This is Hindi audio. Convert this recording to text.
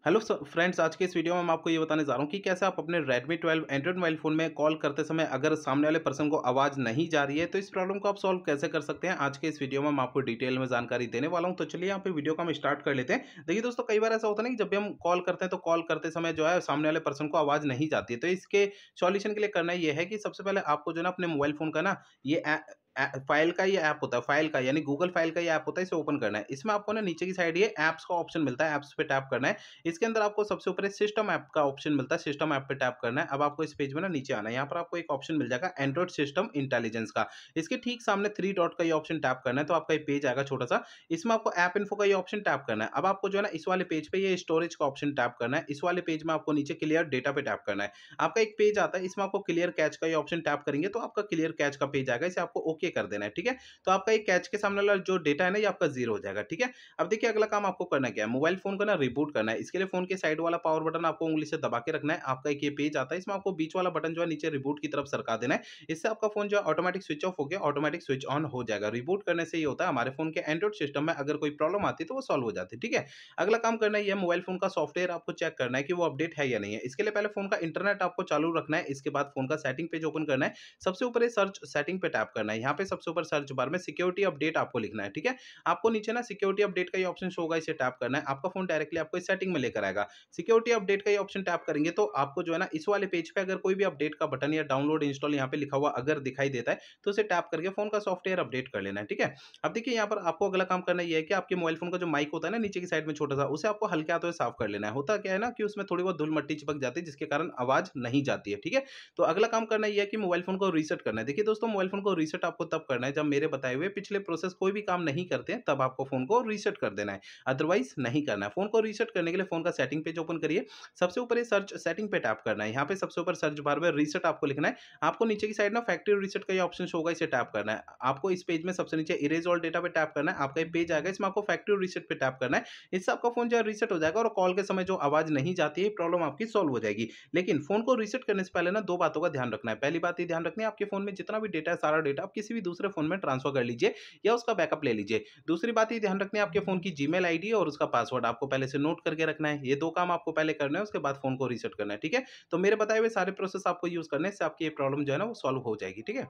हेलो फ्रेंड्स, आज के इस वीडियो में मैं आपको ये बताने जा रहा हूँ कि कैसे आप अपने Redmi 12 एंड्रॉइड मोबाइल फ़ोन में कॉल करते समय अगर सामने वाले पर्सन को आवाज़ नहीं जा रही है, तो इस प्रॉब्लम को आप सॉल्व कैसे कर सकते हैं। आज के इस वीडियो में मैं आपको डिटेल में जानकारी देने वाला हूँ। तो चलिए यहाँ पे वीडियो को हम स्टार्ट कर लेते हैं। देखिए दोस्तों, कई बार ऐसा होता है ना कि जब भी हम कॉल करते हैं तो कॉल करते समय जो है सामने वाले पर्सन को आवाज़ नहीं जाती है। तो इसके सॉल्यूशन के लिए करना ये है कि सबसे पहले आपको जो है ना अपने मोबाइल फ़ोन का ना ये फाइल का ये ऐप होता है, फाइल का यानी गूगल फाइल का ये ऐप होता है, इसे ओपन करना है। इसमें आपको ना नीचे की साइड ये ऐप्स का ऑप्शन मिलता है, ऐप्स पे टैप करना है। इसके अंदर आपको सबसे ऊपर एक सिस्टम ऐप का ऑप्शन मिलता है, सिस्टम ऐप पे टैप करना है। अब आपको इस पेज में ना नीचे आना है, यहाँ पर आपको एक ऑप्शन मिल जाएगा एंड्रॉइड सिस्टम इंटेलिजेंस का। इसके ठीक सामने 3 डॉट का ये ऑप्शन टैप करना है, तो आपका एक पेज आएगा छोटा-सा। इसमें आपको ऐप इन्फो का ये ऑप्शन टैप करना है। अब आपको जो है ना इस वाले पेज पे ये स्टोरेज का ऑप्शन टैप करना है। इस वाले पेज में आपको नीचे क्लियर डेटा पे टैप करना है। आपका एक पेज आता है, इसमें आपको क्लियर कैच का ये ऑप्शन टैप करेंगे तो आपका क्लियर कैच का पेज आएगा, इसे आपको ओके कर देना है, ठीक है? तो आपका एक कैच के सामने वाला जो डेटा है ना, ये आपका 0 हो जाएगा, ठीक है? अब देखिए अगला काम आपको करना क्या है, मोबाइल फ़ोन को ना रिबूट करना है। इसके लिए फ़ोन के साइड वाला पावर बटन आपको उँगली से दबा के रखना है। आपका एक ये पेज आता है, इसमें आपको बीच वाला बटन जो है नीचे रिबूट की तरफ सरका देना है। इससे आपका फ़ोन जो है ऑटोमैटिक स्विच ऑफ होके ऑटोमैटिक स्विच ऑन हो जाएगा। रिबूट करने से ये होता है हमारे फ़ोन के एंड्रॉइड सिस्टम में अगर कोई प्रॉब्लम आती है तो वो सॉल्व हो जाती है, ठीक है? अगला काम करना ये है, मोबाइल फ़ोन का सॉफ्टवेयर आपको चेक करना है कि वो अपडेट है या नहीं है। इसके लिए पहले फ़ोन का इंटरनेट आपको चालू रखना है, इसके बाद फ़ोन का सेटिंग पेज ओपन करना है। सबसे ऊपर ये सर्च सेटिंग पे टैप करना है। यहाँ पे सबसे ऊपर सर्च बार में सिक्योरिटी अपडेट आपको लिखना है, ठीक है? आपको नीचे ना सिक्योरिटी अपडेट का ये ऑप्शन शो होगा, इसे टैप करना है। आपका फ़ोन डायरेक्टली आपको इस सेटिंग में लेकर आएगा। सिक्योरिटी अपडेट का ये ऑप्शन टैप करेंगे तो आपको जो है ना इस वाले पेज पे अगर कोई भी अपडेट का बटन या डाउनलोड इंस्टॉल यहाँ पे लिखा हुआ अगर दिखाई देता है, तो उसे टैप करके फ़ोन का सॉफ्टवेयर अपडेट कर लेना है, ठीक है? अब देखिए यहाँ पर आपको अगला काम करना ये है कि आपके मोबाइल फ़ोन का जो माइक होता है ना नीचे की साइड में छोटा-सा, उसे आपको हल्के हाथों से साफ कर लेना है। होता क्या है ना कि उसमें थोड़ी बहुत धूल-मट्टी चिपक जाती है जिसके कारण आवाज़ नहीं जाती है, ठीक है? तो अगला काम करना ये है कि मोबाइल फ़ोन को रीसेट करना है। देखिए दोस्तों, मोबाइल फ़ोन को रीसेट आपको तब करना है जब मेरे बताए हुए पिछले प्रोसेस कोई भी काम नहीं करते हैं, तब आपको फ़ोन को रीसेट कर देना है। अदरवाइज़ नहीं करना है। फ़ोन को रीसेट करने के लिए फ़ोन का सेटिंग पेज ओपन करिए। सबसे ऊपर ये सर्च सेटिंग पे टैप करना है। यहाँ पे सबसे ऊपर सर्च बार में रीसेट आपको लिखना है। आपको नीचे की साइड ना फैक्ट्री रीसेट का ये ऑप्शन शो होगा, इसे टैप करना है। आपको इस पेज में सबसे नीचे इरेज़ ऑल डेटा पे टैप करना है। आपका एक पेज आएगा, इसमें आपको फैक्ट्री रीसेट पे टैप करना है। इससे आपका फ़ोन जो है रीसेट हो जाएगा और कॉल के समय जो आवाज़ नहीं जाती है, प्रॉब्लम आपकी सॉल्व हो जाएगी। लेकिन फ़ोन को रीसेट करने से पहले ना 2 बातों का ध्यान रखना है। पहली बात ये ध्यान रखनी है, आपके फ़ोन में जितना भी डेटा है, सारा डेटा आप किसी भी दूसरे फ़ोन में ट्रांसफर कर लीजिए या उसका बैकअप ले लीजिए। दूसरी बात ये ध्यान रखनी है, आपके फ़ोन की जीमेल आईडी और उसका पासवर्ड आपको पहले से नोट करके रखना है। ये 2 काम आपको पहले करना है, उसके बाद फ़ोन को रीसेट करना है, ठीक है? तो मेरे बताए हुए सारे प्रोसेस आपको यूज़ करने से आपकी ये प्रॉब्लम जो है ना वो सॉल्व हो जाएगी, ठीक है?